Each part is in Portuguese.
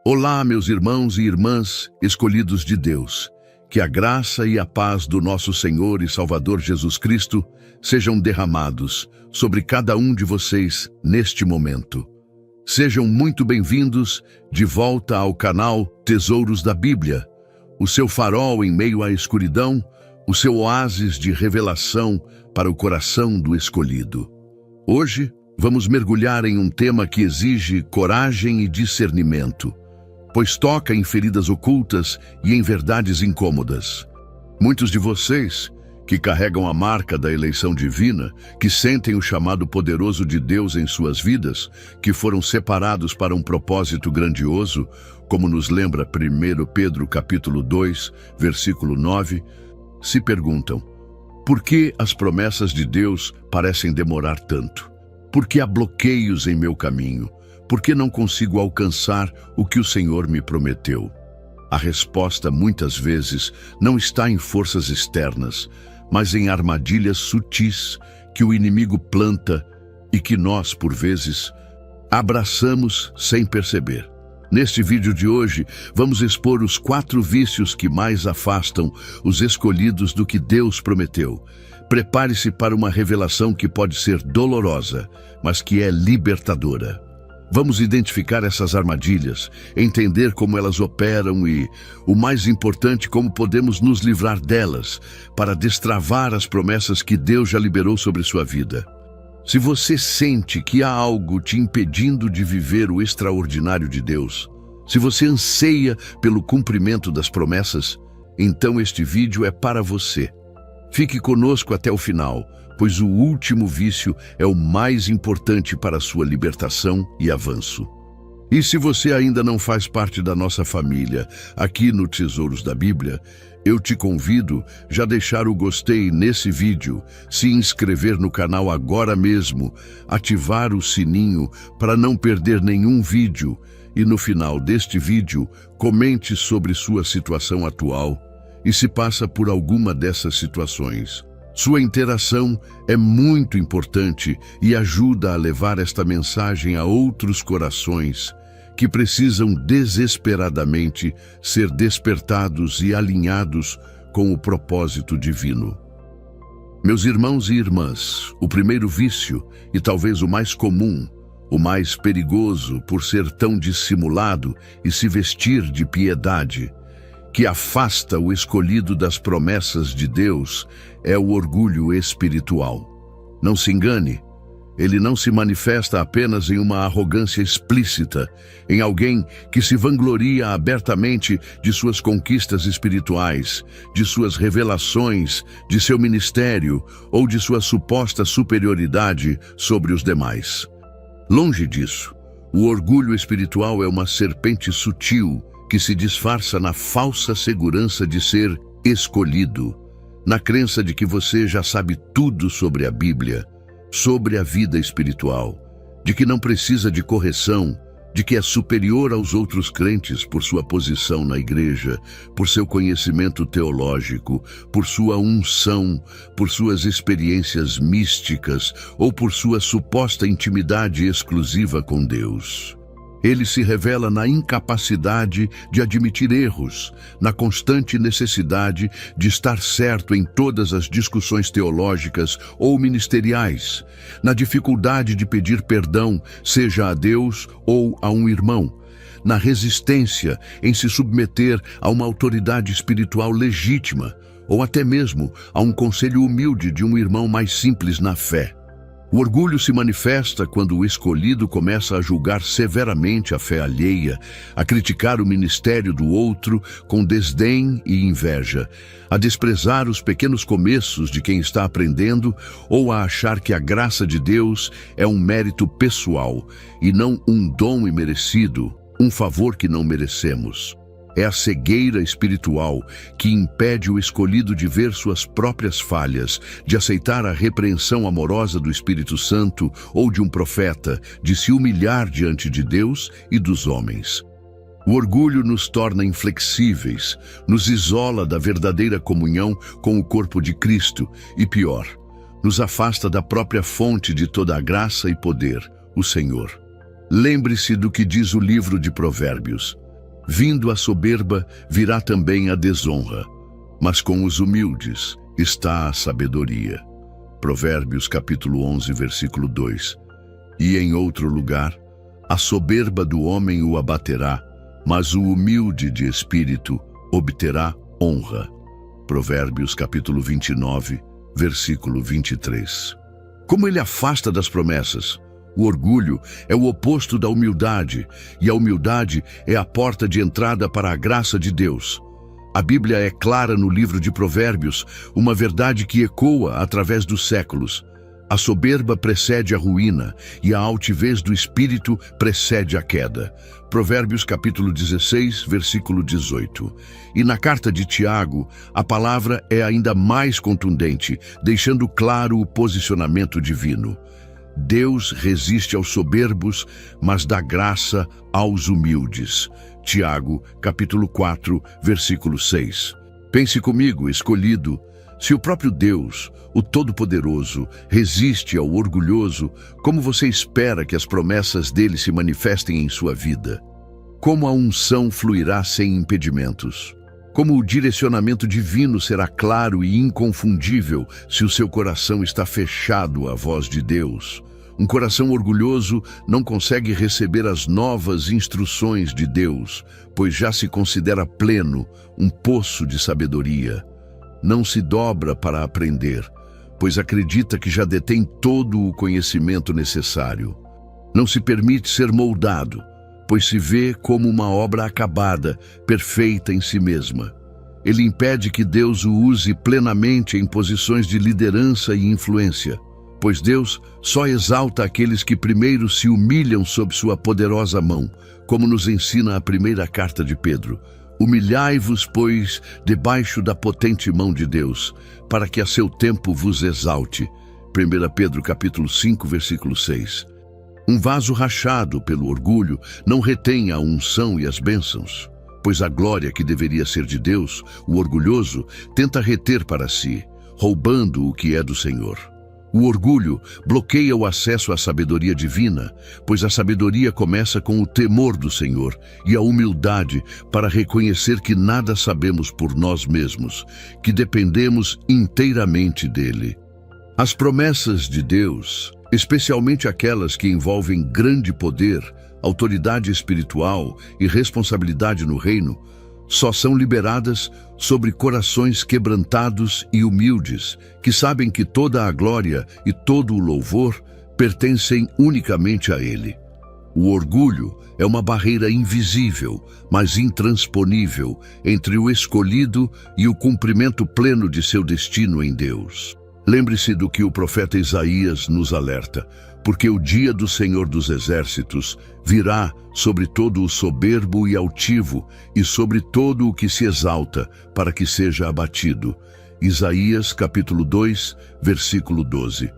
Olá, meus irmãos e irmãs escolhidos de Deus. Que a graça e a paz do nosso Senhor e Salvador Jesus Cristo sejam derramados sobre cada um de vocês neste momento. Sejam muito bem-vindos de volta ao canal Tesouros da Bíblia, o seu farol em meio à escuridão, o seu oásis de revelação para o coração do escolhido. Hoje, vamos mergulhar em um tema que exige coragem e discernimento, pois toca em feridas ocultas e em verdades incômodas. Muitos de vocês, que carregam a marca da eleição divina, que sentem o chamado poderoso de Deus em suas vidas, que foram separados para um propósito grandioso, como nos lembra 1 Pedro capítulo 2, versículo 9, se perguntam: por que as promessas de Deus parecem demorar tanto? Por que há bloqueios em meu caminho? Por que não consigo alcançar o que o Senhor me prometeu? A resposta, muitas vezes, não está em forças externas, mas em armadilhas sutis que o inimigo planta e que nós, por vezes, abraçamos sem perceber. Neste vídeo de hoje, vamos expor os 4 vícios que mais afastam os escolhidos do que Deus prometeu. Prepare-se para uma revelação que pode ser dolorosa, mas que é libertadora. Vamos identificar essas armadilhas, entender como elas operam e, o mais importante, como podemos nos livrar delas para destravar as promessas que Deus já liberou sobre sua vida. Se você sente que há algo te impedindo de viver o extraordinário de Deus, se você anseia pelo cumprimento das promessas, então este vídeo é para você. Fique conosco até o final, pois o último vício é o mais importante para a sua libertação e avanço. E se você ainda não faz parte da nossa família, aqui no Tesouros da Bíblia, eu te convido já deixar o gostei nesse vídeo, se inscrever no canal agora mesmo, ativar o sininho para não perder nenhum vídeo e no final deste vídeo, comente sobre sua situação atual e se passa por alguma dessas situações. Sua interação é muito importante e ajuda a levar esta mensagem a outros corações que precisam desesperadamente ser despertados e alinhados com o propósito divino. Meus irmãos e irmãs, o primeiro vício, e talvez o mais comum, o mais perigoso por ser tão dissimulado e se vestir de piedade, que afasta o escolhido das promessas de Deus, é o orgulho espiritual. Não se engane, ele não se manifesta apenas em uma arrogância explícita, em alguém que se vangloria abertamente de suas conquistas espirituais, de suas revelações, de seu ministério ou de sua suposta superioridade sobre os demais. Longe disso, o orgulho espiritual é uma serpente sutil que se disfarça na falsa segurança de ser escolhido, na crença de que você já sabe tudo sobre a Bíblia, sobre a vida espiritual, de que não precisa de correção, de que é superior aos outros crentes por sua posição na igreja, por seu conhecimento teológico, por sua unção, por suas experiências místicas ou por sua suposta intimidade exclusiva com Deus. Ele se revela na incapacidade de admitir erros, na constante necessidade de estar certo em todas as discussões teológicas ou ministeriais, na dificuldade de pedir perdão, seja a Deus ou a um irmão, na resistência em se submeter a uma autoridade espiritual legítima, ou até mesmo a um conselho humilde de um irmão mais simples na fé. O orgulho se manifesta quando o escolhido começa a julgar severamente a fé alheia, a criticar o ministério do outro com desdém e inveja, a desprezar os pequenos começos de quem está aprendendo ou a achar que a graça de Deus é um mérito pessoal e não um dom imerecido, um favor que não merecemos. É a cegueira espiritual que impede o escolhido de ver suas próprias falhas, de aceitar a repreensão amorosa do Espírito Santo ou de um profeta, de se humilhar diante de Deus e dos homens. O orgulho nos torna inflexíveis, nos isola da verdadeira comunhão com o corpo de Cristo e, pior, nos afasta da própria fonte de toda a graça e poder, o Senhor. Lembre-se do que diz o livro de Provérbios: Vindo a soberba, virá também a desonra, mas com os humildes está a sabedoria. Provérbios capítulo 11, versículo 2. E em outro lugar, a soberba do homem o abaterá, mas o humilde de espírito obterá honra. Provérbios capítulo 29, versículo 23. Como ele afasta das promessas? O orgulho é o oposto da humildade, e a humildade é a porta de entrada para a graça de Deus. A Bíblia é clara no livro de Provérbios, uma verdade que ecoa através dos séculos. A soberba precede a ruína, e a altivez do espírito precede a queda. Provérbios capítulo 16, versículo 18. E na carta de Tiago, a palavra é ainda mais contundente, deixando claro o posicionamento divino. Deus resiste aos soberbos, mas dá graça aos humildes. Tiago, capítulo 4, versículo 6. Pense comigo, escolhido, se o próprio Deus, o Todo-Poderoso, resiste ao orgulhoso, como você espera que as promessas dele se manifestem em sua vida? Como a unção fluirá sem impedimentos? Como o direcionamento divino será claro e inconfundível se o seu coração está fechado à voz de Deus? Um coração orgulhoso não consegue receber as novas instruções de Deus, pois já se considera pleno, um poço de sabedoria. Não se dobra para aprender, pois acredita que já detém todo o conhecimento necessário. Não se permite ser moldado, pois se vê como uma obra acabada, perfeita em si mesma. Ele impede que Deus o use plenamente em posições de liderança e influência, pois Deus só exalta aqueles que primeiro se humilham sob sua poderosa mão, como nos ensina a primeira carta de Pedro. Humilhai-vos, pois, debaixo da potente mão de Deus, para que a seu tempo vos exalte. 1 Pedro capítulo 5, versículo 6. Um vaso rachado pelo orgulho não retém a unção e as bênçãos, pois a glória que deveria ser de Deus, o orgulhoso, tenta reter para si, roubando o que é do Senhor. O orgulho bloqueia o acesso à sabedoria divina, pois a sabedoria começa com o temor do Senhor e a humildade para reconhecer que nada sabemos por nós mesmos, que dependemos inteiramente dele. As promessas de Deus, especialmente aquelas que envolvem grande poder, autoridade espiritual e responsabilidade no reino, só são liberadas sobre corações quebrantados e humildes, que sabem que toda a glória e todo o louvor pertencem unicamente a Ele. O orgulho é uma barreira invisível, mas intransponível, entre o escolhido e o cumprimento pleno de seu destino em Deus. Lembre-se do que o profeta Isaías nos alerta, porque o dia do Senhor dos Exércitos virá sobre todo o soberbo e altivo e sobre todo o que se exalta, para que seja abatido. Isaías capítulo 2, versículo 12.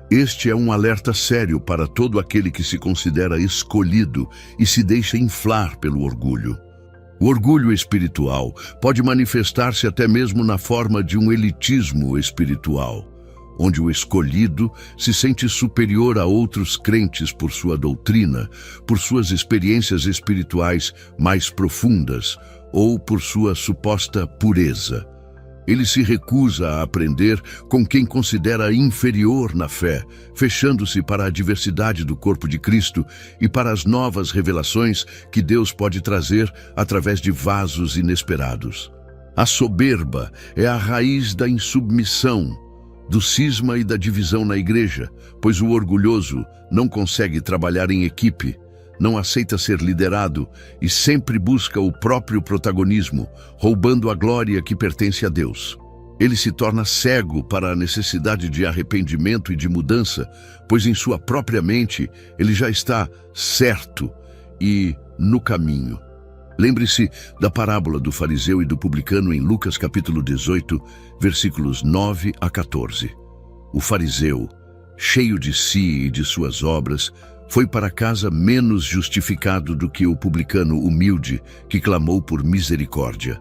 Este é um alerta sério para todo aquele que se considera escolhido e se deixa inflar pelo orgulho. O orgulho espiritual pode manifestar-se até mesmo na forma de um elitismo espiritual, onde o escolhido se sente superior a outros crentes por sua doutrina, por suas experiências espirituais mais profundas ou por sua suposta pureza. Ele se recusa a aprender com quem considera inferior na fé, fechando-se para a diversidade do corpo de Cristo e para as novas revelações que Deus pode trazer através de vasos inesperados. A soberba é a raiz da insubmissão, do cisma e da divisão na igreja, pois o orgulhoso não consegue trabalhar em equipe, não aceita ser liderado e sempre busca o próprio protagonismo, roubando a glória que pertence a Deus. Ele se torna cego para a necessidade de arrependimento e de mudança, pois em sua própria mente ele já está certo e no caminho. Lembre-se da parábola do fariseu e do publicano em Lucas capítulo 18, versículos 9 a 14. O fariseu, cheio de si e de suas obras, foi para casa menos justificado do que o publicano humilde que clamou por misericórdia.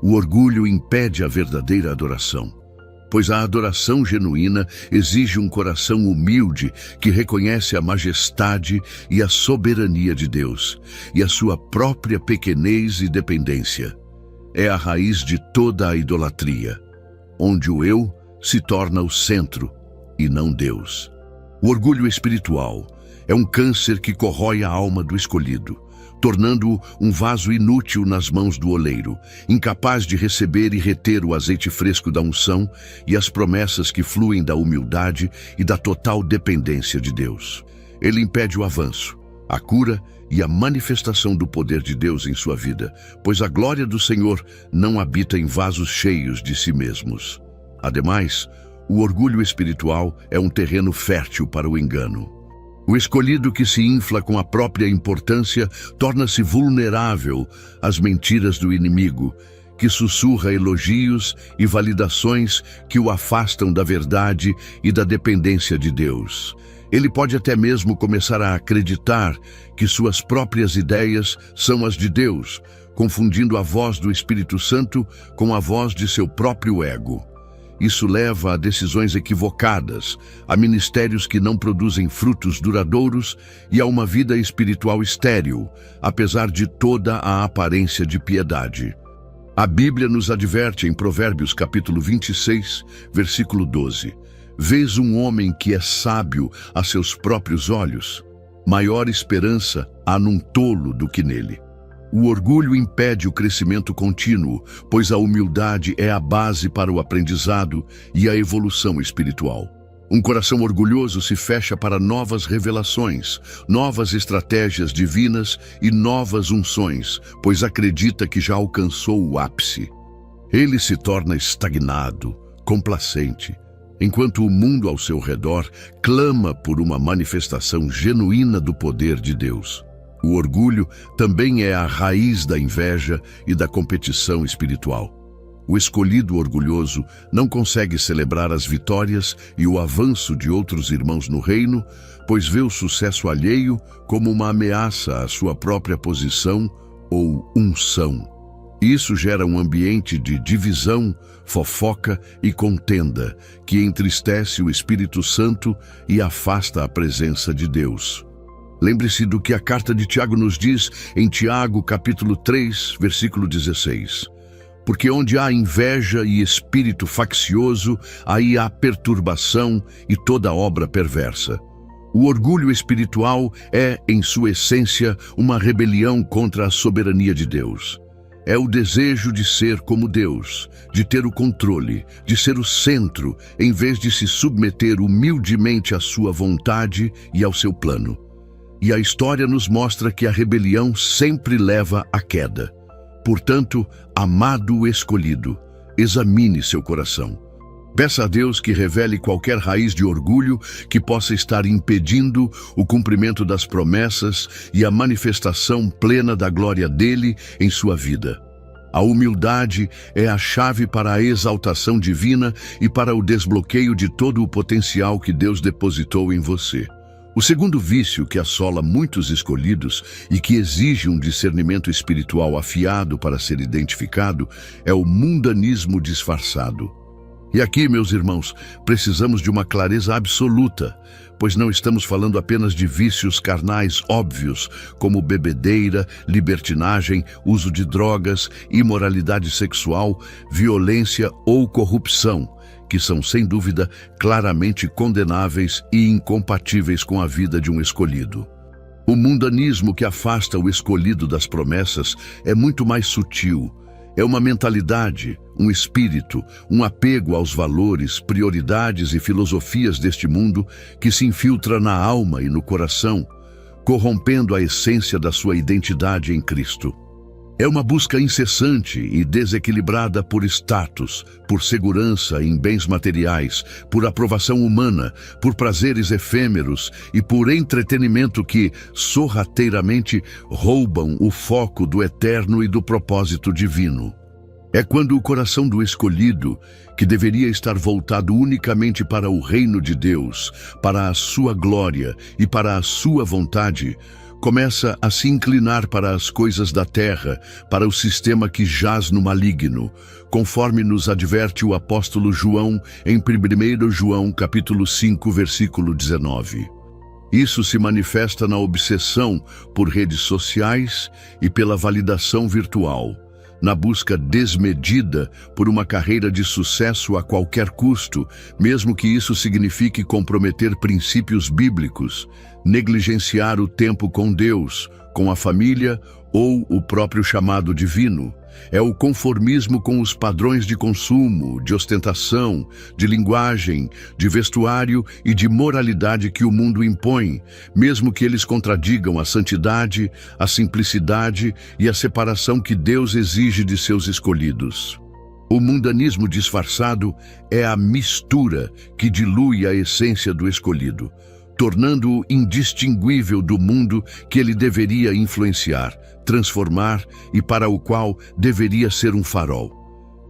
O orgulho impede a verdadeira adoração. pois a adoração genuína exige um coração humilde que reconhece a majestade e a soberania de Deus e a sua própria pequenez e dependência. É a raiz de toda a idolatria, onde o eu se torna o centro e não Deus. O orgulho espiritual é um câncer que corrói a alma do escolhido, tornando-o um vaso inútil nas mãos do oleiro, incapaz de receber e reter o azeite fresco da unção e as promessas que fluem da humildade e da total dependência de Deus. Ele impede o avanço, a cura e a manifestação do poder de Deus em sua vida, pois a glória do Senhor não habita em vasos cheios de si mesmos. Ademais, o orgulho espiritual é um terreno fértil para o engano. O escolhido que se infla com a própria importância torna-se vulnerável às mentiras do inimigo, que sussurra elogios e validações que o afastam da verdade e da dependência de Deus. Ele pode até mesmo começar a acreditar que suas próprias ideias são as de Deus, confundindo a voz do Espírito Santo com a voz de seu próprio ego. Isso leva a decisões equivocadas, a ministérios que não produzem frutos duradouros e a uma vida espiritual estéril, apesar de toda a aparência de piedade. A Bíblia nos adverte em Provérbios capítulo 26, versículo 12. Vês um homem que é sábio a seus próprios olhos? Maior esperança há num tolo do que nele. O orgulho impede o crescimento contínuo, pois a humildade é a base para o aprendizado e a evolução espiritual. Um coração orgulhoso se fecha para novas revelações, novas estratégias divinas e novas unções, pois acredita que já alcançou o ápice. Ele se torna estagnado, complacente, enquanto o mundo ao seu redor clama por uma manifestação genuína do poder de Deus. O orgulho também é a raiz da inveja e da competição espiritual. O escolhido orgulhoso não consegue celebrar as vitórias e o avanço de outros irmãos no reino, pois vê o sucesso alheio como uma ameaça à sua própria posição ou unção. Isso gera um ambiente de divisão, fofoca e contenda, que entristece o Espírito Santo e afasta a presença de Deus. Lembre-se do que a carta de Tiago nos diz em Tiago, capítulo 3, versículo 16. Porque onde há inveja e espírito faccioso, aí há perturbação e toda obra perversa. O orgulho espiritual é, em sua essência, uma rebelião contra a soberania de Deus. É o desejo de ser como Deus, de ter o controle, de ser o centro, em vez de se submeter humildemente à sua vontade e ao seu plano. E a história nos mostra que a rebelião sempre leva à queda. Portanto, amado escolhido, examine seu coração. Peça a Deus que revele qualquer raiz de orgulho que possa estar impedindo o cumprimento das promessas e a manifestação plena da glória dele em sua vida. A humildade é a chave para a exaltação divina e para o desbloqueio de todo o potencial que Deus depositou em você. O segundo vício que assola muitos escolhidos e que exige um discernimento espiritual afiado para ser identificado é o mundanismo disfarçado. E aqui, meus irmãos, precisamos de uma clareza absoluta, pois não estamos falando apenas de vícios carnais óbvios, como bebedeira, libertinagem, uso de drogas, imoralidade sexual, violência ou corrupção, que são, sem dúvida, claramente condenáveis e incompatíveis com a vida de um escolhido. O mundanismo que afasta o escolhido das promessas é muito mais sutil. É uma mentalidade, um espírito, um apego aos valores, prioridades e filosofias deste mundo que se infiltra na alma e no coração, corrompendo a essência da sua identidade em Cristo. É uma busca incessante e desequilibrada por status, por segurança em bens materiais, por aprovação humana, por prazeres efêmeros e por entretenimento que, sorrateiramente, roubam o foco do eterno e do propósito divino. É quando o coração do escolhido, que deveria estar voltado unicamente para o reino de Deus, para a sua glória e para a sua vontade, começa a se inclinar para as coisas da terra, para o sistema que jaz no maligno, conforme nos adverte o apóstolo João em 1 João capítulo 5, versículo 19. Isso se manifesta na obsessão por redes sociais e pela validação virtual, na busca desmedida por uma carreira de sucesso a qualquer custo, mesmo que isso signifique comprometer princípios bíblicos, negligenciar o tempo com Deus, com a família ou o próprio chamado divino. É o conformismo com os padrões de consumo, de ostentação, de linguagem, de vestuário e de moralidade que o mundo impõe, mesmo que eles contradigam a santidade, a simplicidade e a separação que Deus exige de seus escolhidos. O mundanismo disfarçado é a mistura que dilui a essência do escolhido, tornando-o indistinguível do mundo que ele deveria influenciar, transformar e para o qual deveria ser um farol.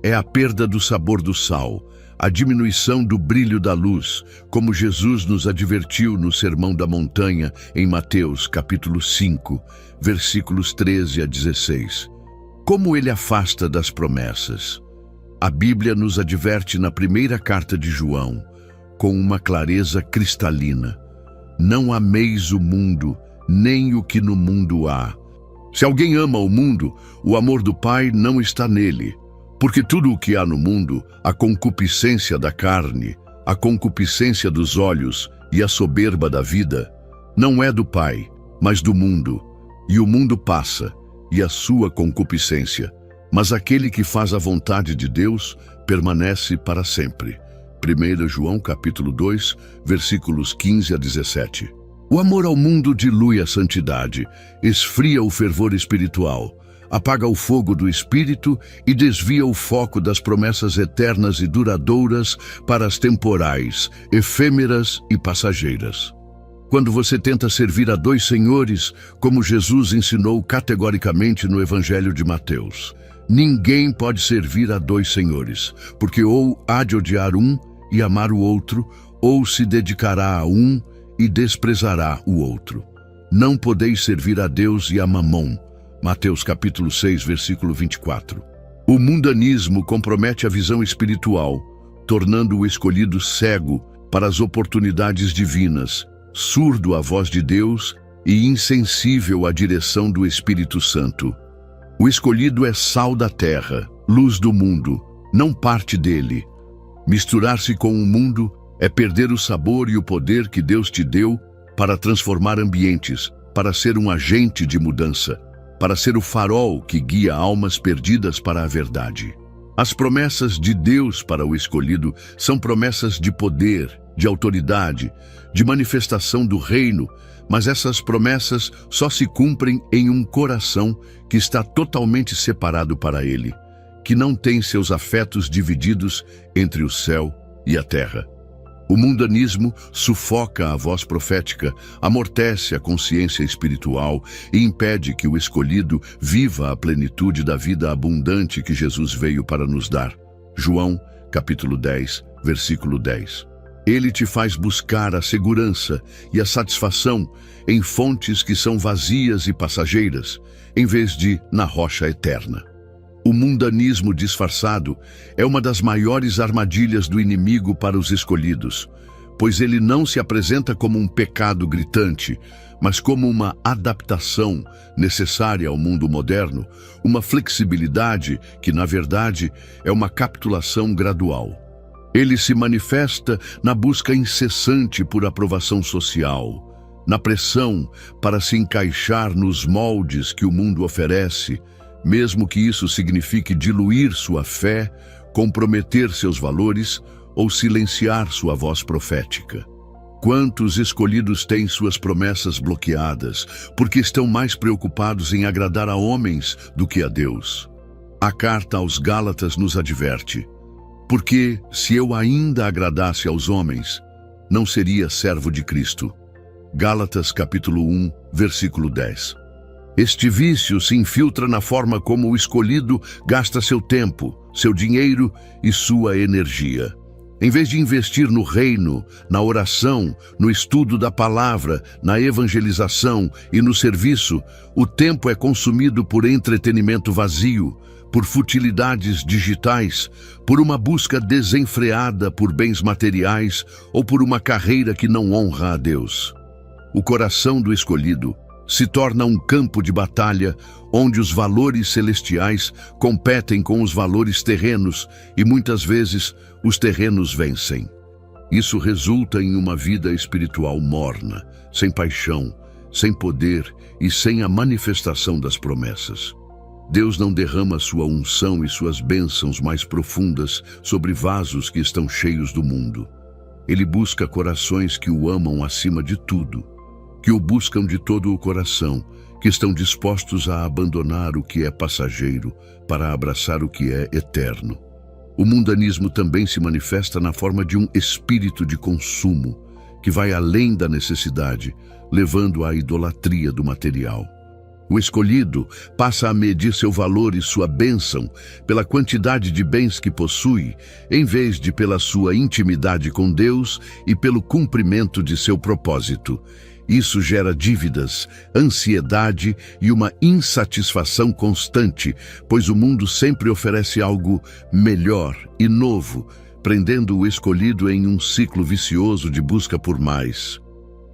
É a perda do sabor do sal, a diminuição do brilho da luz, como Jesus nos advertiu no Sermão da Montanha em Mateus capítulo 5, versículos 13 a 16. Como ele afasta das promessas? A Bíblia nos adverte na primeira carta de João, com uma clareza cristalina: não ameis o mundo, nem o que no mundo há. Se alguém ama o mundo, o amor do Pai não está nele. Porque tudo o que há no mundo, a concupiscência da carne, a concupiscência dos olhos e a soberba da vida, não é do Pai, mas do mundo. E o mundo passa, e a sua concupiscência. Mas aquele que faz a vontade de Deus permanece para sempre. 1 João capítulo 2, versículos 15 a 17. O amor ao mundo dilui a santidade, esfria o fervor espiritual, apaga o fogo do espírito e desvia o foco das promessas eternas e duradouras para as temporais, efêmeras e passageiras. Quando você tenta servir a dois senhores, como Jesus ensinou categoricamente no Evangelho de Mateus, ninguém pode servir a dois senhores, porque ou há de odiar um e amar o outro, ou se dedicará a um e desprezará o outro. Não podeis servir a Deus e a Mamon. Mateus capítulo 6, versículo 24. O mundanismo compromete a visão espiritual, tornando o escolhido cego para as oportunidades divinas, surdo à voz de Deus e insensível à direção do Espírito Santo. O escolhido é sal da terra, luz do mundo, não parte dele. Misturar-se com o mundo é perder o sabor e o poder que Deus te deu para transformar ambientes, para ser um agente de mudança, para ser o farol que guia almas perdidas para a verdade. As promessas de Deus para o escolhido são promessas de poder, de autoridade, de manifestação do reino, mas essas promessas só se cumprem em um coração que está totalmente separado para Ele, que não tem seus afetos divididos entre o céu e a terra. O mundanismo sufoca a voz profética, amortece a consciência espiritual e impede que o escolhido viva a plenitude da vida abundante que Jesus veio para nos dar. João, capítulo 10, versículo 10. Ele te faz buscar a segurança e a satisfação em fontes que são vazias e passageiras, em vez de na rocha eterna. O mundanismo disfarçado é uma das maiores armadilhas do inimigo para os escolhidos, pois ele não se apresenta como um pecado gritante, mas como uma adaptação necessária ao mundo moderno, uma flexibilidade que, na verdade, é uma capitulação gradual. Ele se manifesta na busca incessante por aprovação social, na pressão para se encaixar nos moldes que o mundo oferece, mesmo que isso signifique diluir sua fé, comprometer seus valores ou silenciar sua voz profética. Quantos escolhidos têm suas promessas bloqueadas, porque estão mais preocupados em agradar a homens do que a Deus? A carta aos Gálatas nos adverte: porque se eu ainda agradasse aos homens, não seria servo de Cristo. Gálatas capítulo 1, versículo 10. Este vício se infiltra na forma como o escolhido gasta seu tempo, seu dinheiro e sua energia. Em vez de investir no reino, na oração, no estudo da palavra, na evangelização e no serviço, o tempo é consumido por entretenimento vazio, por futilidades digitais, por uma busca desenfreada por bens materiais ou por uma carreira que não honra a Deus. O coração do escolhido se torna um campo de batalha onde os valores celestiais competem com os valores terrenos e muitas vezes os terrenos vencem. Isso resulta em uma vida espiritual morna, sem paixão, sem poder e sem a manifestação das promessas. Deus não derrama sua unção e suas bênçãos mais profundas sobre vasos que estão cheios do mundo. Ele busca corações que o amam acima de tudo, que o buscam de todo o coração, que estão dispostos a abandonar o que é passageiro para abraçar o que é eterno. O mundanismo também se manifesta na forma de um espírito de consumo, que vai além da necessidade, levando à idolatria do material. O escolhido passa a medir seu valor e sua bênção pela quantidade de bens que possui, em vez de pela sua intimidade com Deus e pelo cumprimento de seu propósito. Isso gera dívidas, ansiedade e uma insatisfação constante, pois o mundo sempre oferece algo melhor e novo, prendendo o escolhido em um ciclo vicioso de busca por mais.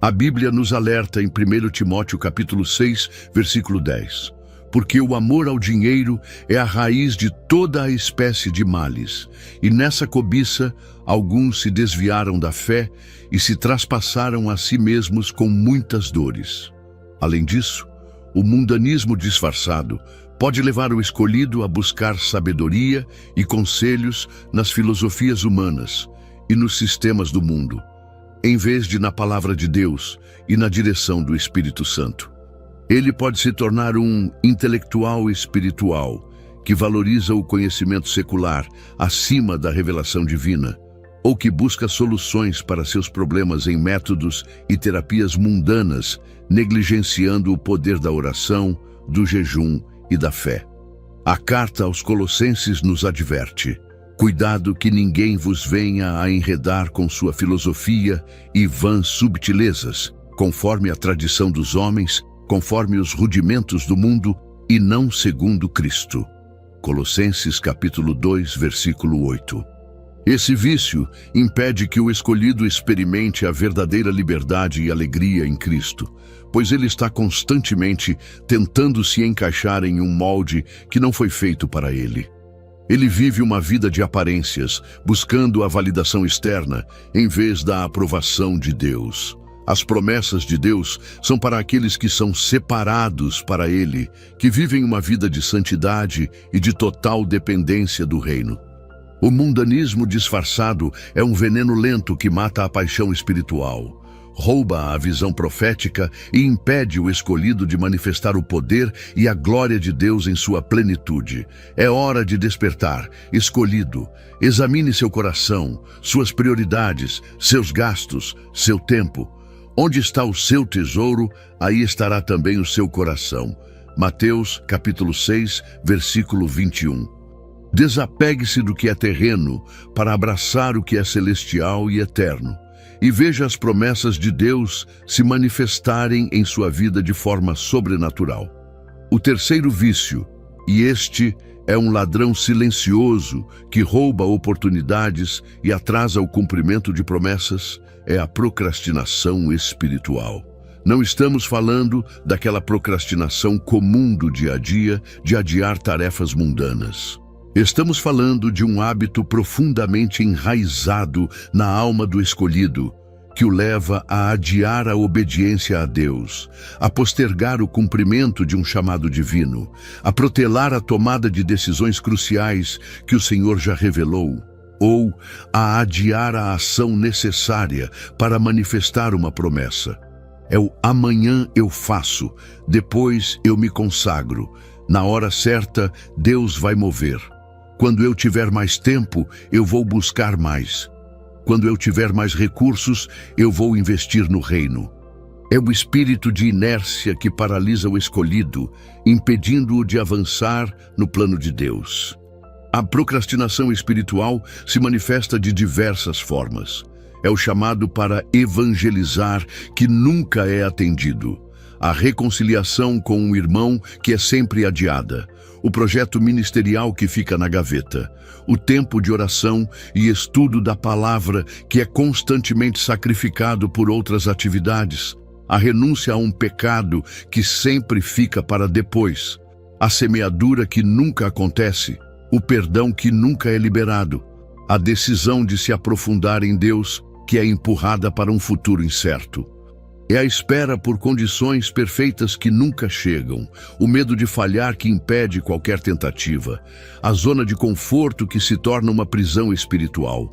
A Bíblia nos alerta em 1 Timóteo capítulo 6, versículo 10. Porque o amor ao dinheiro é a raiz de toda a espécie de males, e nessa cobiça alguns se desviaram da fé e se traspassaram a si mesmos com muitas dores. Além disso, o mundanismo disfarçado pode levar o escolhido a buscar sabedoria e conselhos nas filosofias humanas e nos sistemas do mundo, em vez de na palavra de Deus e na direção do Espírito Santo. Ele pode se tornar um intelectual espiritual que valoriza o conhecimento secular acima da revelação divina, ou que busca soluções para seus problemas em métodos e terapias mundanas, negligenciando o poder da oração, do jejum e da fé. A carta aos Colossenses nos adverte: cuidado que ninguém vos venha a enredar com sua filosofia e vãs subtilezas, conforme a tradição dos homens, conforme os rudimentos do mundo e não segundo Cristo. Colossenses capítulo 2, versículo 8. Esse vício impede que o escolhido experimente a verdadeira liberdade e alegria em Cristo, pois ele está constantemente tentando se encaixar em um molde que não foi feito para ele. Ele vive uma vida de aparências, buscando a validação externa, em vez da aprovação de Deus. As promessas de Deus são para aqueles que são separados para Ele, que vivem uma vida de santidade e de total dependência do reino. O mundanismo disfarçado é um veneno lento que mata a paixão espiritual, rouba a visão profética e impede o escolhido de manifestar o poder e a glória de Deus em sua plenitude. É hora de despertar, escolhido. Examine seu coração, suas prioridades, seus gastos, seu tempo. Onde está o seu tesouro, aí estará também o seu coração. Mateus, capítulo 6, versículo 21. Desapegue-se do que é terreno para abraçar o que é celestial e eterno. E veja as promessas de Deus se manifestarem em sua vida de forma sobrenatural. O terceiro vício, e este é um ladrão silencioso que rouba oportunidades e atrasa o cumprimento de promessas, é a procrastinação espiritual. Não estamos falando daquela procrastinação comum do dia a dia de adiar tarefas mundanas. Estamos falando de um hábito profundamente enraizado na alma do escolhido, que o leva a adiar a obediência a Deus, a postergar o cumprimento de um chamado divino, a protelar a tomada de decisões cruciais que o Senhor já revelou, ou a adiar a ação necessária para manifestar uma promessa. É o amanhã eu faço, depois eu me consagro. Na hora certa, Deus vai mover. Quando eu tiver mais tempo, eu vou buscar mais. Quando eu tiver mais recursos, eu vou investir no reino. É o espírito de inércia que paralisa o escolhido, impedindo-o de avançar no plano de Deus. A procrastinação espiritual se manifesta de diversas formas. É o chamado para evangelizar que nunca é atendido. A reconciliação com um irmão que é sempre adiada. O projeto ministerial que fica na gaveta. O tempo de oração e estudo da palavra que é constantemente sacrificado por outras atividades. A renúncia a um pecado que sempre fica para depois. A semeadura que nunca acontece. O perdão que nunca é liberado. A decisão de se aprofundar em Deus que é empurrada para um futuro incerto. É a espera por condições perfeitas que nunca chegam, o medo de falhar que impede qualquer tentativa, a zona de conforto que se torna uma prisão espiritual.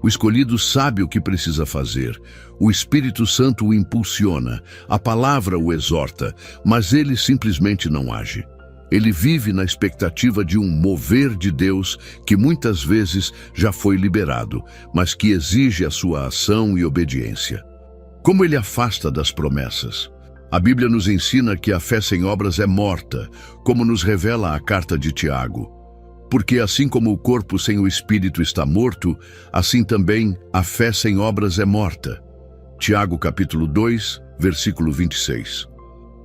O escolhido sabe o que precisa fazer, o Espírito Santo o impulsiona, a palavra o exorta, mas ele simplesmente não age. Ele vive na expectativa de um mover de Deus que muitas vezes já foi liberado, mas que exige a sua ação e obediência. Como ele afasta das promessas? A Bíblia nos ensina que a fé sem obras é morta, como nos revela a carta de Tiago. Porque assim como o corpo sem o espírito está morto, assim também a fé sem obras é morta. Tiago capítulo 2, versículo 26.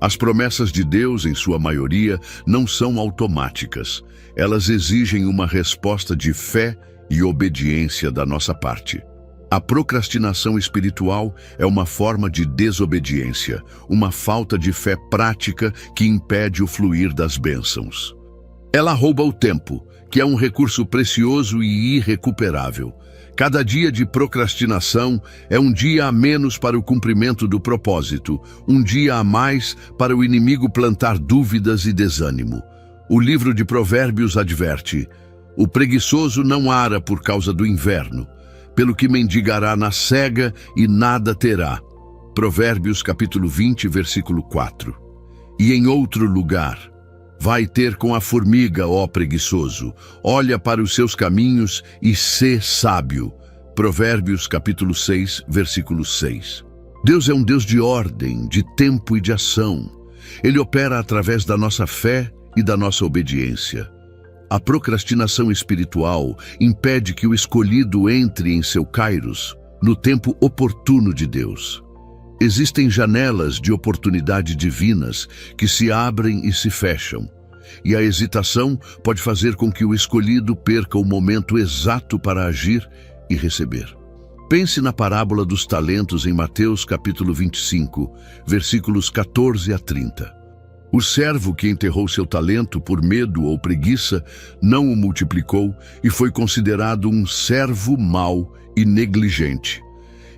As promessas de Deus, em sua maioria, não são automáticas. Elas exigem uma resposta de fé e obediência da nossa parte. A procrastinação espiritual é uma forma de desobediência, uma falta de fé prática que impede o fluir das bênçãos. Ela rouba o tempo, que é um recurso precioso e irrecuperável. Cada dia de procrastinação é um dia a menos para o cumprimento do propósito, um dia a mais para o inimigo plantar dúvidas e desânimo. O livro de Provérbios adverte: o preguiçoso não ara por causa do inverno, pelo que mendigará na cega e nada terá. Provérbios capítulo 20, versículo 4. E em outro lugar: vai ter com a formiga, ó preguiçoso, olha para os seus caminhos e sê sábio. Provérbios capítulo 6, versículo 6. Deus é um Deus de ordem, de tempo e de ação. Ele opera através da nossa fé e da nossa obediência. A procrastinação espiritual impede que o escolhido entre em seu kairos, no tempo oportuno de Deus. Existem janelas de oportunidade divinas que se abrem e se fecham, e a hesitação pode fazer com que o escolhido perca o momento exato para agir e receber. Pense na parábola dos talentos em Mateus capítulo 25, versículos 14 a 30. O servo que enterrou seu talento por medo ou preguiça não o multiplicou e foi considerado um servo mau e negligente.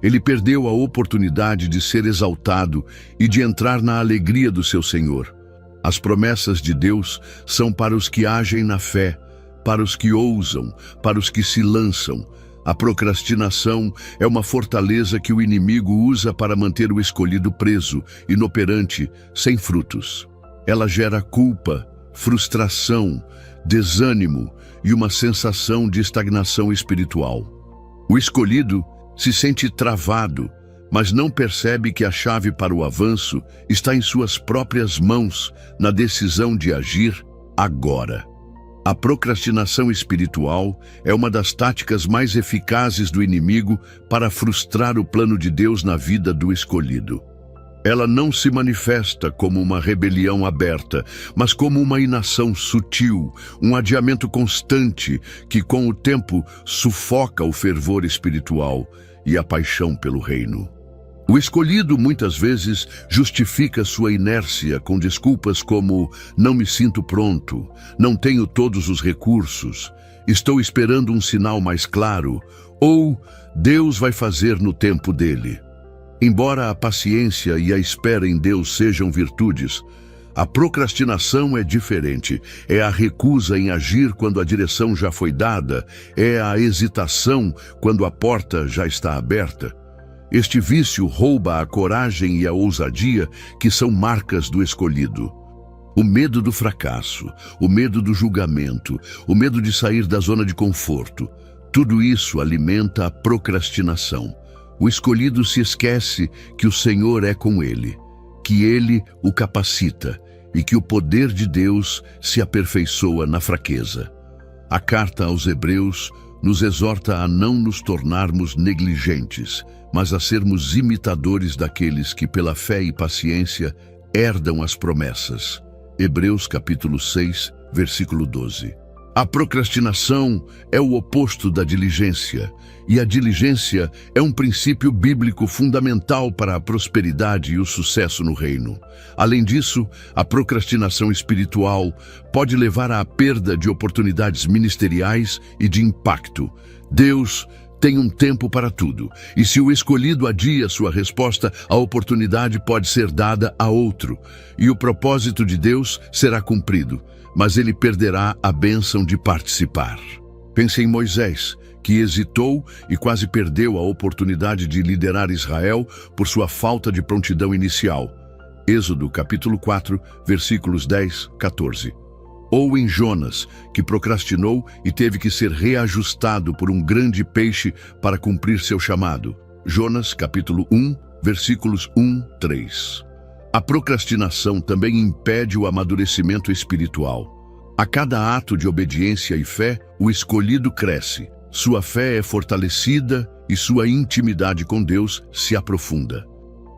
Ele perdeu a oportunidade de ser exaltado e de entrar na alegria do seu Senhor. As promessas de Deus são para os que agem na fé, para os que ousam, para os que se lançam. A procrastinação é uma fortaleza que o inimigo usa para manter o escolhido preso, inoperante, sem frutos. Ela gera culpa, frustração, desânimo e uma sensação de estagnação espiritual. O escolhido se sente travado, mas não percebe que a chave para o avanço está em suas próprias mãos, na decisão de agir agora. A procrastinação espiritual é uma das táticas mais eficazes do inimigo para frustrar o plano de Deus na vida do escolhido. Ela não se manifesta como uma rebelião aberta, mas como uma inação sutil, um adiamento constante que, com o tempo, sufoca o fervor espiritual e a paixão pelo reino. O escolhido muitas vezes justifica sua inércia com desculpas como "não me sinto pronto", "não tenho todos os recursos", "estou esperando um sinal mais claro" ou "Deus vai fazer no tempo dele". Embora a paciência e a espera em Deus sejam virtudes, a procrastinação é diferente. É a recusa em agir quando a direção já foi dada, é a hesitação quando a porta já está aberta. Este vício rouba a coragem e a ousadia que são marcas do escolhido. O medo do fracasso, o medo do julgamento, o medo de sair da zona de conforto, tudo isso alimenta a procrastinação. O escolhido se esquece que o Senhor é com ele, que ele o capacita e que o poder de Deus se aperfeiçoa na fraqueza. A carta aos Hebreus nos exorta a não nos tornarmos negligentes, mas a sermos imitadores daqueles que, pela fé e paciência, herdam as promessas. Hebreus capítulo 6, versículo 12. A procrastinação é o oposto da diligência, e a diligência é um princípio bíblico fundamental para a prosperidade e o sucesso no reino. Além disso, a procrastinação espiritual pode levar à perda de oportunidades ministeriais e de impacto. Deus tem um tempo para tudo, e se o escolhido adia sua resposta, a oportunidade pode ser dada a outro, e o propósito de Deus será cumprido, mas ele perderá a bênção de participar. Pense em Moisés, que hesitou e quase perdeu a oportunidade de liderar Israel por sua falta de prontidão inicial. Êxodo capítulo 4, versículos 10, 14. Ou em Jonas, que procrastinou e teve que ser reajustado por um grande peixe para cumprir seu chamado. Jonas capítulo 1, versículos 1, 3. A procrastinação também impede o amadurecimento espiritual. A cada ato de obediência e fé, o escolhido cresce. Sua fé é fortalecida e sua intimidade com Deus se aprofunda.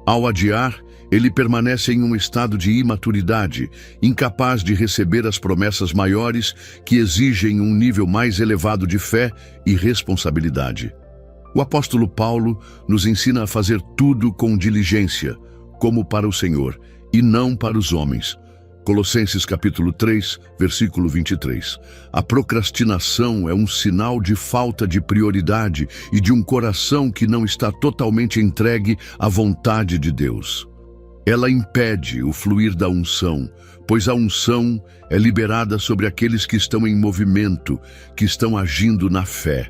Ao adiar, ele permanece em um estado de imaturidade, incapaz de receber as promessas maiores que exigem um nível mais elevado de fé e responsabilidade. O apóstolo Paulo nos ensina a fazer tudo com diligência, como para o Senhor, e não para os homens. Colossenses capítulo 3, versículo 23. A procrastinação é um sinal de falta de prioridade e de um coração que não está totalmente entregue à vontade de Deus. Ela impede o fluir da unção, pois a unção é liberada sobre aqueles que estão em movimento, que estão agindo na fé.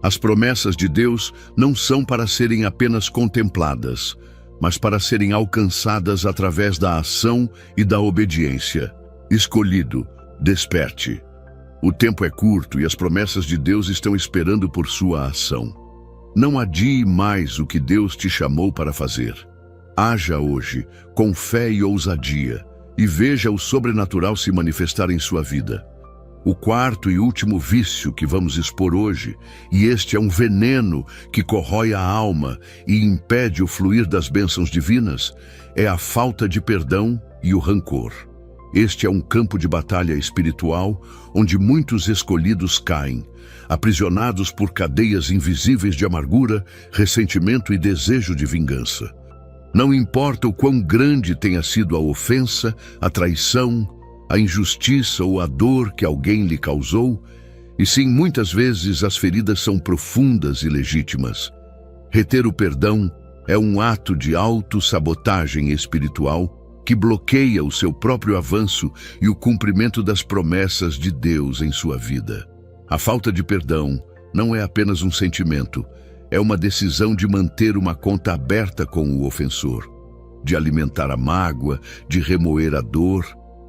As promessas de Deus não são para serem apenas contempladas, mas para serem alcançadas através da ação e da obediência. Escolhido, desperte. O tempo é curto e as promessas de Deus estão esperando por sua ação. Não adie mais o que Deus te chamou para fazer. Haja hoje, com fé e ousadia, e veja o sobrenatural se manifestar em sua vida. O quarto e último vício que vamos expor hoje, e este é um veneno que corrói a alma e impede o fluir das bênçãos divinas, é a falta de perdão e o rancor. Este é um campo de batalha espiritual onde muitos escolhidos caem, aprisionados por cadeias invisíveis de amargura, ressentimento e desejo de vingança. Não importa o quão grande tenha sido a ofensa, a traição, a injustiça ou a dor que alguém lhe causou, e sim, muitas vezes as feridas são profundas e legítimas. Reter o perdão é um ato de autossabotagem espiritual que bloqueia o seu próprio avanço e o cumprimento das promessas de Deus em sua vida. A falta de perdão não é apenas um sentimento, é uma decisão de manter uma conta aberta com o ofensor, de alimentar a mágoa, de remoer a dor,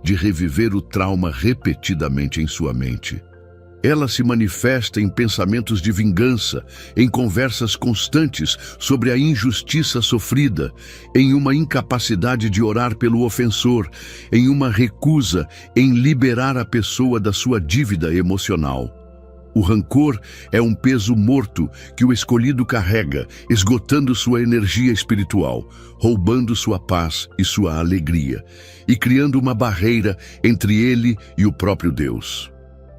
de reviver o trauma repetidamente em sua mente. Ela se manifesta em pensamentos de vingança, em conversas constantes sobre a injustiça sofrida, em uma incapacidade de orar pelo ofensor, em uma recusa em liberar a pessoa da sua dívida emocional. O rancor é um peso morto que o escolhido carrega, esgotando sua energia espiritual, roubando sua paz e sua alegria, e criando uma barreira entre ele e o próprio Deus.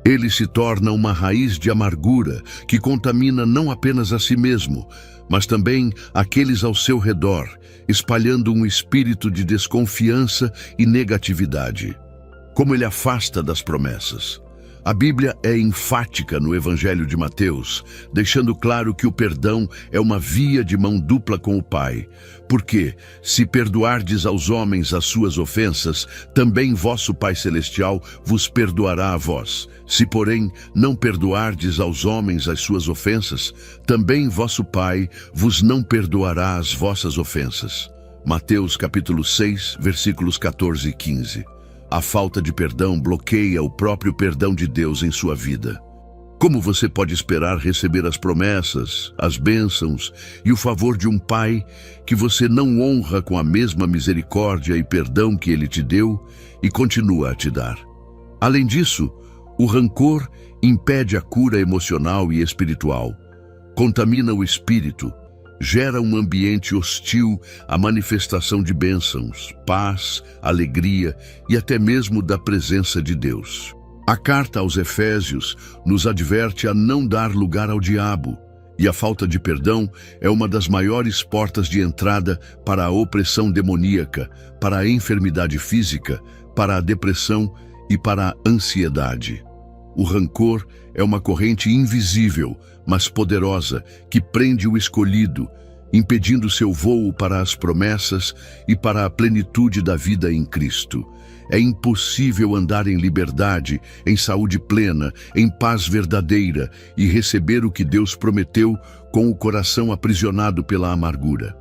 Ele se torna uma raiz de amargura que contamina não apenas a si mesmo, mas também aqueles ao seu redor, espalhando um espírito de desconfiança e negatividade. Como ele afasta das promessas. A Bíblia é enfática no Evangelho de Mateus, deixando claro que o perdão é uma via de mão dupla com o Pai. Porque, se perdoardes aos homens as suas ofensas, também vosso Pai Celestial vos perdoará a vós. Se, porém, não perdoardes aos homens as suas ofensas, também vosso Pai vos não perdoará as vossas ofensas. Mateus capítulo 6, versículos 14 e 15. A falta de perdão bloqueia o próprio perdão de Deus em sua vida. Como você pode esperar receber as promessas, as bênçãos e o favor de um Pai que você não honra com a mesma misericórdia e perdão que Ele te deu e continua a te dar? Além disso, O rancor impede a cura emocional e espiritual, contamina o espírito, gera um ambiente hostil à manifestação de bênçãos, paz, alegria e até mesmo da presença de Deus. A carta aos Efésios nos adverte a não dar lugar ao diabo, e a falta de perdão é uma das maiores portas de entrada para a opressão demoníaca, para a enfermidade física, para a depressão e para a ansiedade. O rancor é uma corrente invisível, mas poderosa, que prende o escolhido, impedindo seu voo para as promessas e para a plenitude da vida em Cristo. É impossível andar em liberdade, em saúde plena, em paz verdadeira e receber o que Deus prometeu com o coração aprisionado pela amargura.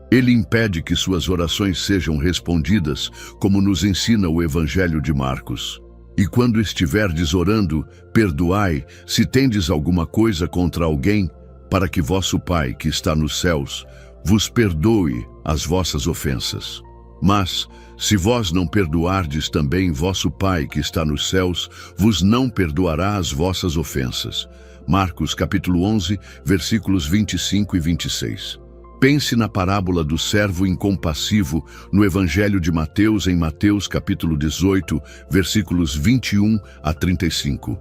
Ele impede que suas orações sejam respondidas, como nos ensina o Evangelho de Marcos. E quando estiverdes orando, perdoai, se tendes alguma coisa contra alguém, para que vosso Pai, que está nos céus, vos perdoe as vossas ofensas. Mas, se vós não perdoardes também, vosso Pai, que está nos céus, vos não perdoará as vossas ofensas. Marcos capítulo 11, versículos 25 e 26. Pense na parábola do servo incompassivo no Evangelho de Mateus, em Mateus capítulo 18, versículos 21 a 35.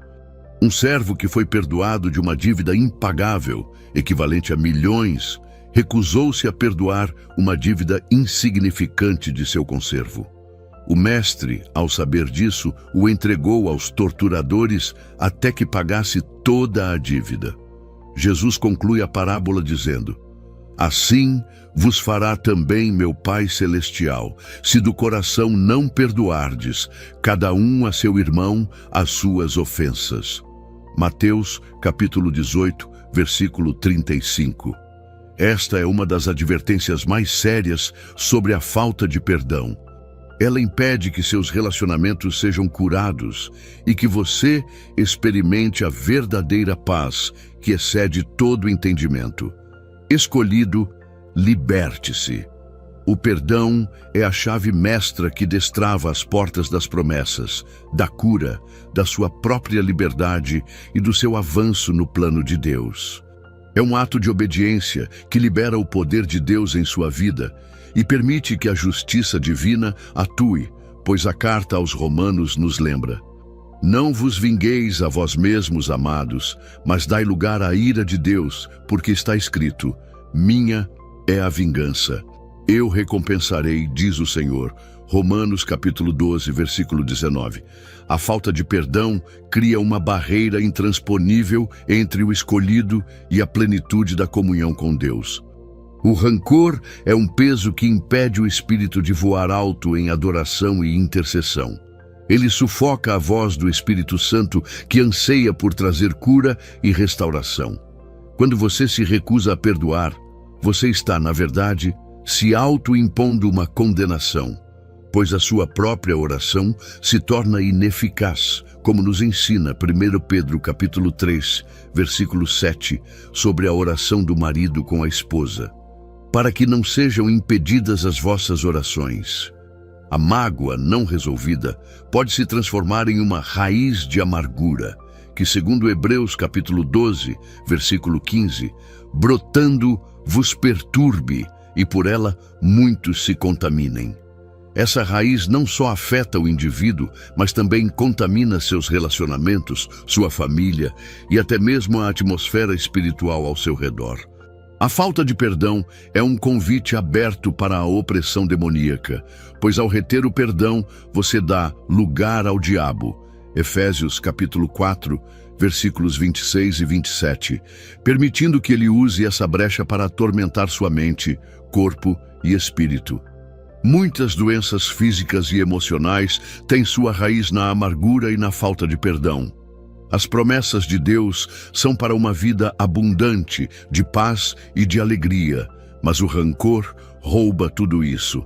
Um servo que foi perdoado de uma dívida impagável, equivalente a milhões, recusou-se a perdoar uma dívida insignificante de seu conservo. O mestre, ao saber disso, o entregou aos torturadores até que pagasse toda a dívida. Jesus conclui a parábola dizendo: assim vos fará também meu Pai Celestial, se do coração não perdoardes, cada um a seu irmão, as suas ofensas. Mateus, capítulo 18, versículo 35. Esta é uma das advertências mais sérias sobre a falta de perdão. Ela impede que seus relacionamentos sejam curados e que você experimente a verdadeira paz que excede todo entendimento. Escolhido, liberte-se. O perdão é a chave mestra que destrava as portas das promessas, da cura, da sua própria liberdade e do seu avanço no plano de Deus. É um ato de obediência que libera o poder de Deus em sua vida e permite que a justiça divina atue, pois a carta aos Romanos nos lembra: não vos vingueis a vós mesmos, amados, mas dai lugar à ira de Deus, porque está escrito: minha é a vingança, eu recompensarei, diz o Senhor. Romanos capítulo 12, versículo 19. A falta de perdão cria uma barreira intransponível entre o escolhido e a plenitude da comunhão com Deus. O rancor é um peso que impede o espírito de voar alto em adoração e intercessão. Ele sufoca a voz do Espírito Santo que anseia por trazer cura e restauração. Quando você se recusa a perdoar, você está, na verdade, se auto-impondo uma condenação, pois a sua própria oração se torna ineficaz, como nos ensina 1 Pedro capítulo 3, versículo 7, sobre a oração do marido com a esposa. Para que não sejam impedidas as vossas orações. A mágoa não resolvida pode se transformar em uma raiz de amargura, que, segundo Hebreus capítulo 12, versículo 15, brotando vos perturbe e por ela muitos se contaminem. Essa raiz não só afeta o indivíduo, mas também contamina seus relacionamentos, sua família e até mesmo a atmosfera espiritual ao seu redor. A falta de perdão é um convite aberto para a opressão demoníaca, pois ao reter o perdão, você dá lugar ao diabo. Efésios capítulo 4, versículos 26 e 27, permitindo que ele use essa brecha para atormentar sua mente, corpo e espírito. Muitas doenças físicas e emocionais têm sua raiz na amargura e na falta de perdão. As promessas de Deus são para uma vida abundante, de paz e de alegria, mas o rancor rouba tudo isso.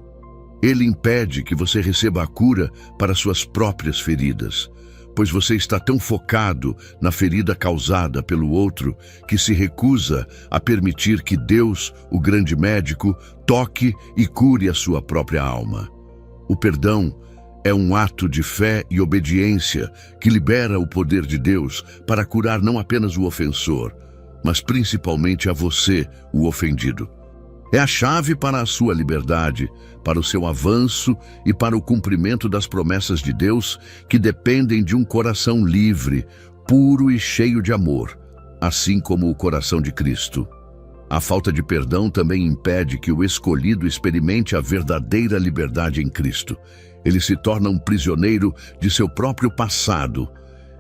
Ele impede que você receba a cura para suas próprias feridas, pois você está tão focado na ferida causada pelo outro que se recusa a permitir que Deus, o grande médico, toque e cure a sua própria alma. O perdão É um ato de fé e obediência que libera o poder de Deus para curar não apenas o ofensor, mas principalmente a você, o ofendido. É a chave para a sua liberdade, para o seu avanço e para o cumprimento das promessas de Deus que dependem de um coração livre, puro e cheio de amor, assim como o coração de Cristo. A falta de perdão também impede que o escolhido experimente a verdadeira liberdade em Cristo. Ele se torna um prisioneiro de seu próprio passado,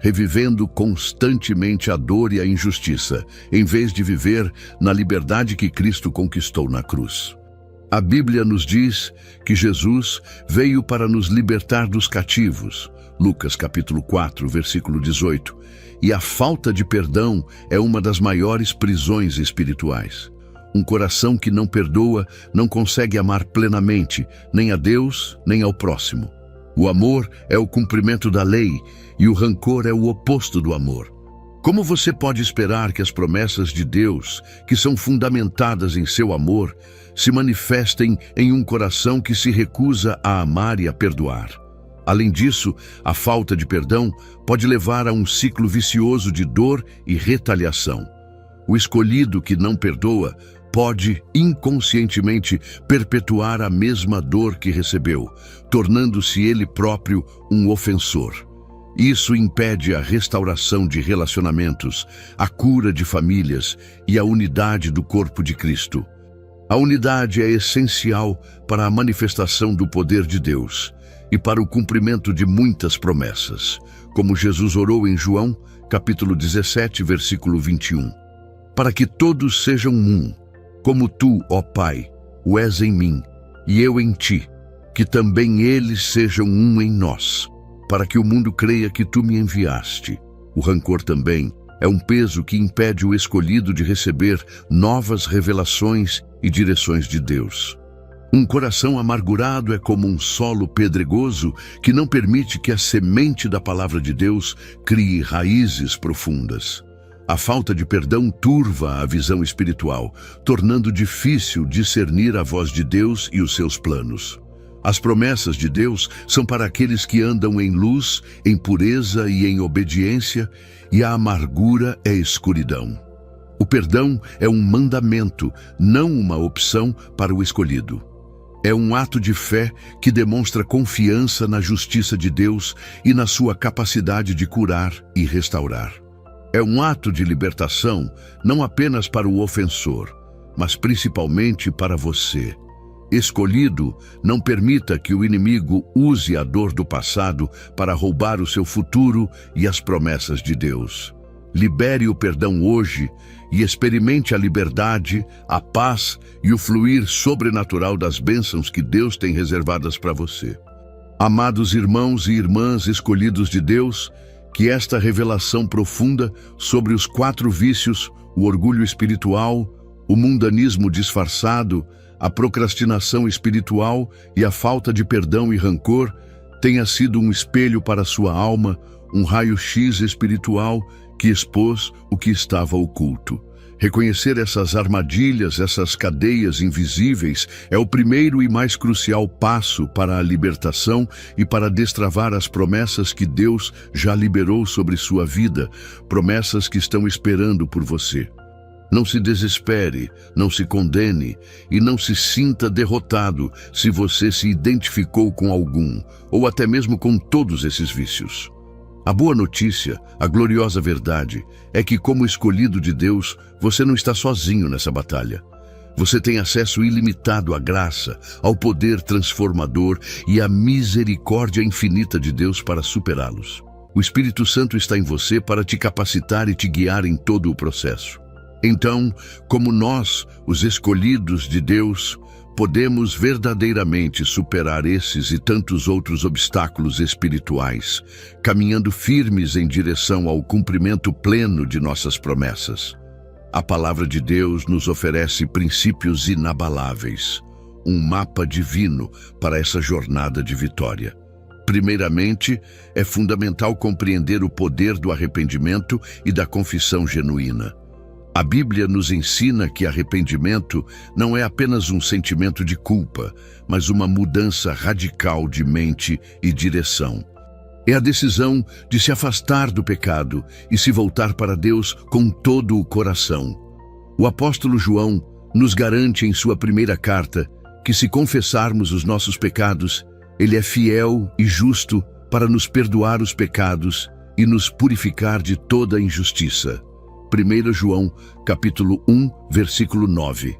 revivendo constantemente a dor e a injustiça, em vez de viver na liberdade que Cristo conquistou na cruz. A Bíblia nos diz que Jesus veio para nos libertar dos cativos, Lucas capítulo 4, versículo 18, e a falta de perdão é uma das maiores prisões espirituais. Um coração que não perdoa não consegue amar plenamente, nem a Deus, nem ao próximo. O amor é o cumprimento da lei e o rancor é o oposto do amor. Como você pode esperar que as promessas de Deus, que são fundamentadas em seu amor, se manifestem em um coração que se recusa a amar e a perdoar? Além disso, a falta de perdão pode levar a um ciclo vicioso de dor e retaliação. O escolhido que não perdoa pode, inconscientemente, perpetuar a mesma dor que recebeu, tornando-se ele próprio um ofensor. Isso impede a restauração de relacionamentos, a cura de famílias e a unidade do corpo de Cristo. A unidade é essencial para a manifestação do poder de Deus e para o cumprimento de muitas promessas, como Jesus orou em João, capítulo 17, versículo 21. Para que todos sejam um, como tu, ó Pai, o és em mim, e eu em ti, que também eles sejam um em nós, para que o mundo creia que tu me enviaste. O rancor também é um peso que impede o escolhido de receber novas revelações e direções de Deus. Um coração amargurado é como um solo pedregoso que não permite que a semente da palavra de Deus crie raízes profundas. A falta de perdão turva a visão espiritual, tornando difícil discernir a voz de Deus e os seus planos. As promessas de Deus são para aqueles que andam em luz, em pureza e em obediência, e a amargura é escuridão. O perdão é um mandamento, não uma opção para o escolhido. É um ato de fé que demonstra confiança na justiça de Deus e na sua capacidade de curar e restaurar. É um ato de libertação não apenas para o ofensor, mas principalmente para você. Escolhido, não permita que o inimigo use a dor do passado para roubar o seu futuro e as promessas de Deus. Libere o perdão hoje e experimente a liberdade, a paz e o fluir sobrenatural das bênçãos que Deus tem reservadas para você. Amados irmãos e irmãs escolhidos de Deus, que esta revelação profunda sobre os 4 vícios, o orgulho espiritual, o mundanismo disfarçado, a procrastinação espiritual e a falta de perdão e rancor, tenha sido um espelho para sua alma, um raio-x espiritual que expôs o que estava oculto. Reconhecer essas armadilhas, essas cadeias invisíveis, é o primeiro e mais crucial passo para a libertação e para destravar as promessas que Deus já liberou sobre sua vida, promessas que estão esperando por você. Não se desespere, não se condene e não se sinta derrotado se você se identificou com algum, ou até mesmo com todos esses vícios. A boa notícia, a gloriosa verdade, é que como escolhido de Deus, você não está sozinho nessa batalha. Você tem acesso ilimitado à graça, ao poder transformador e à misericórdia infinita de Deus para superá-los. O Espírito Santo está em você para te capacitar e te guiar em todo o processo. Então, como nós, os escolhidos de Deus, podemos verdadeiramente superar esses e tantos outros obstáculos espirituais, caminhando firmes em direção ao cumprimento pleno de nossas promessas. A palavra de Deus nos oferece princípios inabaláveis, um mapa divino para essa jornada de vitória. Primeiramente, é fundamental compreender o poder do arrependimento e da confissão genuína. A Bíblia nos ensina que arrependimento não é apenas um sentimento de culpa, mas uma mudança radical de mente e direção. É a decisão de se afastar do pecado e se voltar para Deus com todo o coração. O apóstolo João nos garante em sua primeira carta que, se confessarmos os nossos pecados, Ele é fiel e justo para nos perdoar os pecados e nos purificar de toda injustiça. 1 João, capítulo 1, versículo 9.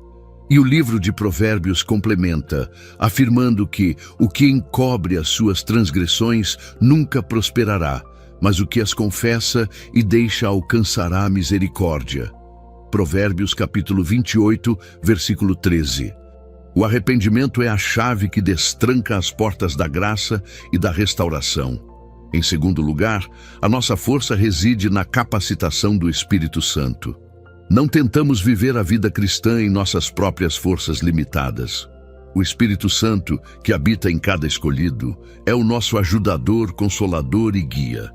E o livro de Provérbios complementa, afirmando que o que encobre as suas transgressões nunca prosperará, mas o que as confessa e deixa alcançará a misericórdia. Provérbios capítulo 28, versículo 13. O arrependimento é a chave que destranca as portas da graça e da restauração. Em segundo lugar, a nossa força reside na capacitação do Espírito Santo. Não tentamos viver a vida cristã em nossas próprias forças limitadas. O Espírito Santo, que habita em cada escolhido, é o nosso ajudador, consolador e guia.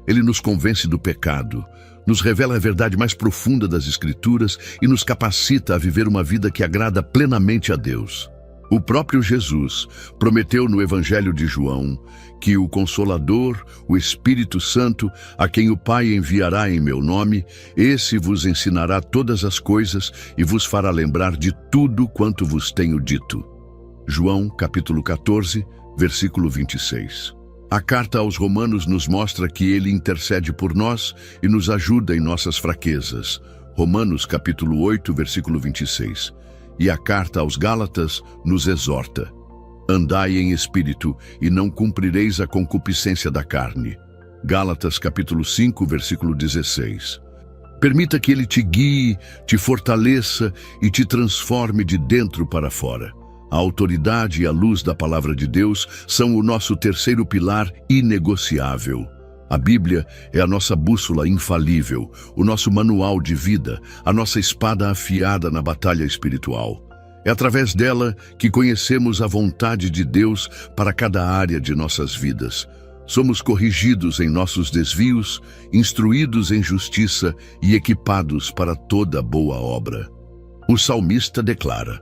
Ele nos convence do pecado, nos revela a verdade mais profunda das Escrituras e nos capacita a viver uma vida que agrada plenamente a Deus. O próprio Jesus prometeu no Evangelho de João que o Consolador, o Espírito Santo, a quem o Pai enviará em meu nome, esse vos ensinará todas as coisas e vos fará lembrar de tudo quanto vos tenho dito. João, capítulo 14, versículo 26. A carta aos Romanos nos mostra que ele intercede por nós e nos ajuda em nossas fraquezas. Romanos, capítulo 8, versículo 26. E a carta aos Gálatas nos exorta: andai em espírito e não cumprireis a concupiscência da carne. Gálatas capítulo 5, versículo 16. Permita que Ele te guie, te fortaleça e te transforme de dentro para fora. A autoridade e a luz da palavra de Deus são o nosso terceiro pilar inegociável. A Bíblia é a nossa bússola infalível, o nosso manual de vida, a nossa espada afiada na batalha espiritual. É através dela que conhecemos a vontade de Deus para cada área de nossas vidas. Somos corrigidos em nossos desvios, instruídos em justiça e equipados para toda boa obra. O salmista declara: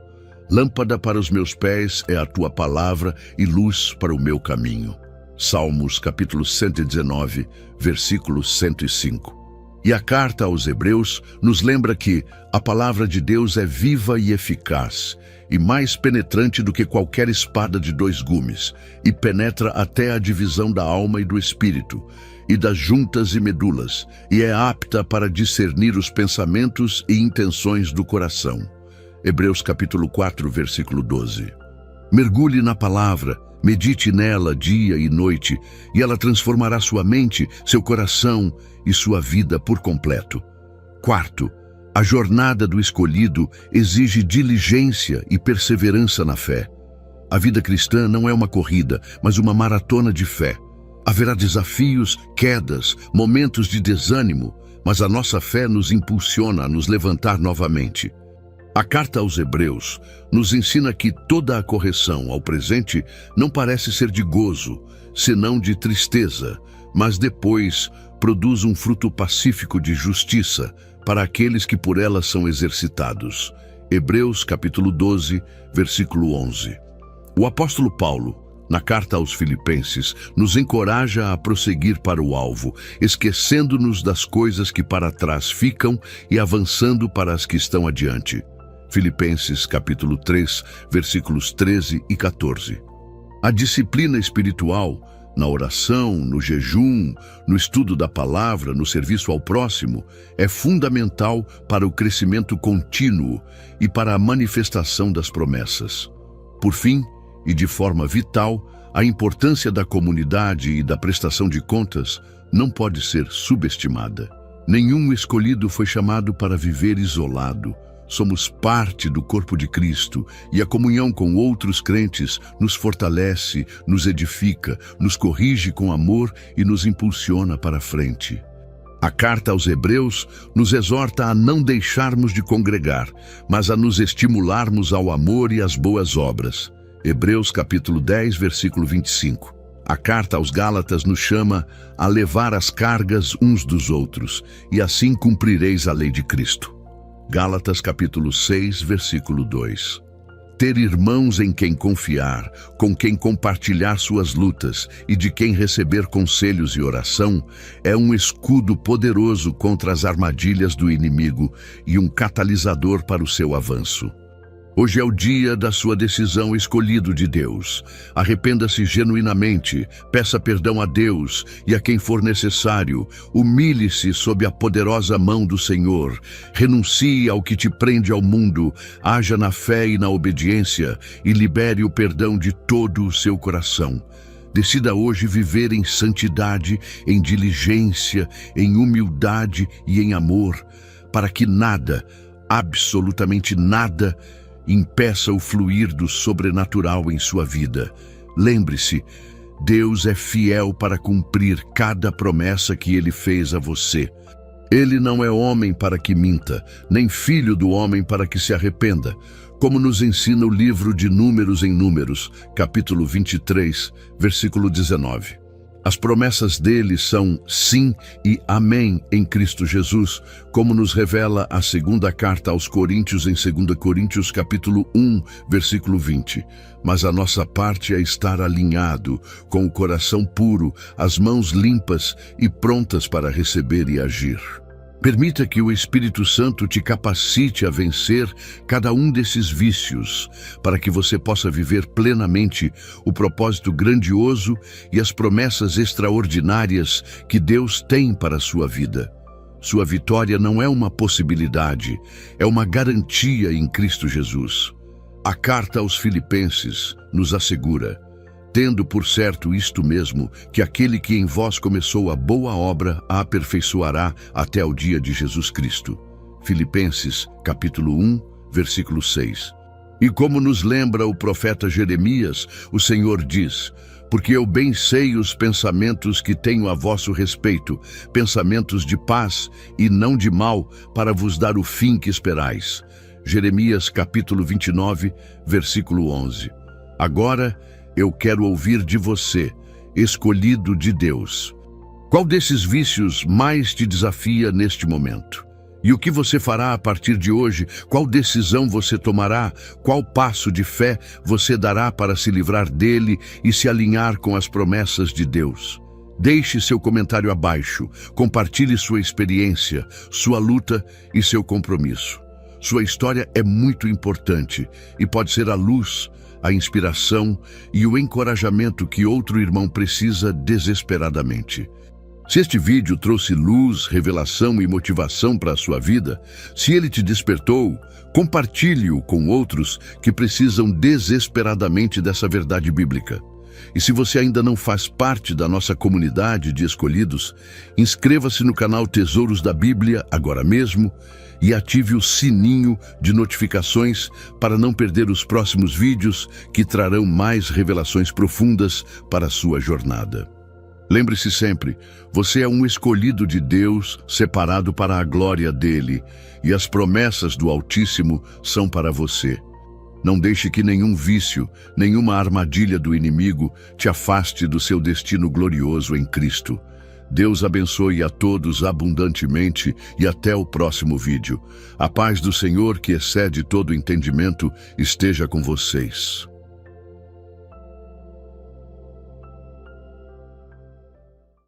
lâmpada para os meus pés é a tua palavra e luz para o meu caminho. Salmos capítulo 119, versículo 105. E a carta aos Hebreus nos lembra que a palavra de Deus é viva e eficaz, e mais penetrante do que qualquer espada de dois gumes, e penetra até a divisão da alma e do espírito, e das juntas e medulas, e é apta para discernir os pensamentos e intenções do coração. Hebreus capítulo 4, versículo 12. Mergulhe na palavra, medite nela dia e noite, e ela transformará sua mente, seu coração e sua vida por completo. Quarto, a jornada do escolhido exige diligência e perseverança na fé. A vida cristã não é uma corrida, mas uma maratona de fé. Haverá desafios, quedas, momentos de desânimo, mas a nossa fé nos impulsiona a nos levantar novamente. A carta aos Hebreus nos ensina que toda a correção ao presente não parece ser de gozo, senão de tristeza, mas depois produz um fruto pacífico de justiça para aqueles que por ela são exercitados. Hebreus capítulo 12, versículo 11. O apóstolo Paulo, na carta aos Filipenses, nos encoraja a prosseguir para o alvo, esquecendo-nos das coisas que para trás ficam e avançando para as que estão adiante. Filipenses capítulo 3, versículos 13 e 14. A disciplina espiritual, na oração, no jejum, no estudo da palavra, no serviço ao próximo, é fundamental para o crescimento contínuo e para a manifestação das promessas. Por fim, e de forma vital, a importância da comunidade e da prestação de contas não pode ser subestimada. Nenhum escolhido foi chamado para viver isolado. Somos parte do corpo de Cristo e a comunhão com outros crentes nos fortalece, nos edifica, nos corrige com amor e nos impulsiona para a frente. A carta aos Hebreus nos exorta a não deixarmos de congregar, mas a nos estimularmos ao amor e às boas obras. Hebreus capítulo 10, versículo 25. A carta aos Gálatas nos chama a levar as cargas uns dos outros, e assim cumprireis a lei de Cristo. Gálatas capítulo 6, versículo 2. Ter irmãos em quem confiar, com quem compartilhar suas lutas e de quem receber conselhos e oração, é um escudo poderoso contra as armadilhas do inimigo e um catalisador para o seu avanço. Hoje é o dia da sua decisão, escolhido de Deus. Arrependa-se genuinamente, peça perdão a Deus e a quem for necessário. Humilhe-se sob a poderosa mão do Senhor. Renuncie ao que te prende ao mundo. Haja na fé e na obediência e libere o perdão de todo o seu coração. Decida hoje viver em santidade, em diligência, em humildade e em amor, para que nada, absolutamente nada, impeça o fluir do sobrenatural em sua vida. Lembre-se, Deus é fiel para cumprir cada promessa que Ele fez a você. Ele não é homem para que minta, nem filho do homem para que se arrependa, como nos ensina o livro de Números em Números, capítulo 23, versículo 19. As promessas dele são sim e amém em Cristo Jesus, como nos revela a segunda carta aos Coríntios em 2 Coríntios capítulo 1, versículo 20. Mas a nossa parte é estar alinhado, com o coração puro, as mãos limpas e prontas para receber e agir. Permita que o Espírito Santo te capacite a vencer cada um desses vícios, para que você possa viver plenamente o propósito grandioso e as promessas extraordinárias que Deus tem para a sua vida. Sua vitória não é uma possibilidade, é uma garantia em Cristo Jesus. A carta aos Filipenses nos assegura: tendo por certo isto mesmo, que aquele que em vós começou a boa obra a aperfeiçoará até ao dia de Jesus Cristo. Filipenses, capítulo 1, versículo 6. E como nos lembra o profeta Jeremias, o Senhor diz: porque eu bem sei os pensamentos que tenho a vosso respeito, pensamentos de paz e não de mal, para vos dar o fim que esperais. Jeremias, capítulo 29, versículo 11. Agora, eu quero ouvir de você, escolhido de Deus. Qual desses vícios mais te desafia neste momento? E o que você fará a partir de hoje? Qual decisão você tomará? Qual passo de fé você dará para se livrar dele e se alinhar com as promessas de Deus? Deixe seu comentário abaixo, compartilhe sua experiência, sua luta e seu compromisso. Sua história é muito importante e pode ser a luz, a inspiração e o encorajamento que outro irmão precisa desesperadamente. Se este vídeo trouxe luz, revelação e motivação para a sua vida, se ele te despertou, compartilhe-o com outros que precisam desesperadamente dessa verdade bíblica. E se você ainda não faz parte da nossa comunidade de escolhidos, inscreva-se no canal Tesouros da Bíblia agora mesmo e ative o sininho de notificações para não perder os próximos vídeos que trarão mais revelações profundas para a sua jornada. Lembre-se sempre, você é um escolhido de Deus, separado para a glória dele, e as promessas do Altíssimo são para você. Não deixe que nenhum vício, nenhuma armadilha do inimigo te afaste do seu destino glorioso em Cristo. Deus abençoe a todos abundantemente e até o próximo vídeo. A paz do Senhor, que excede todo entendimento, esteja com vocês.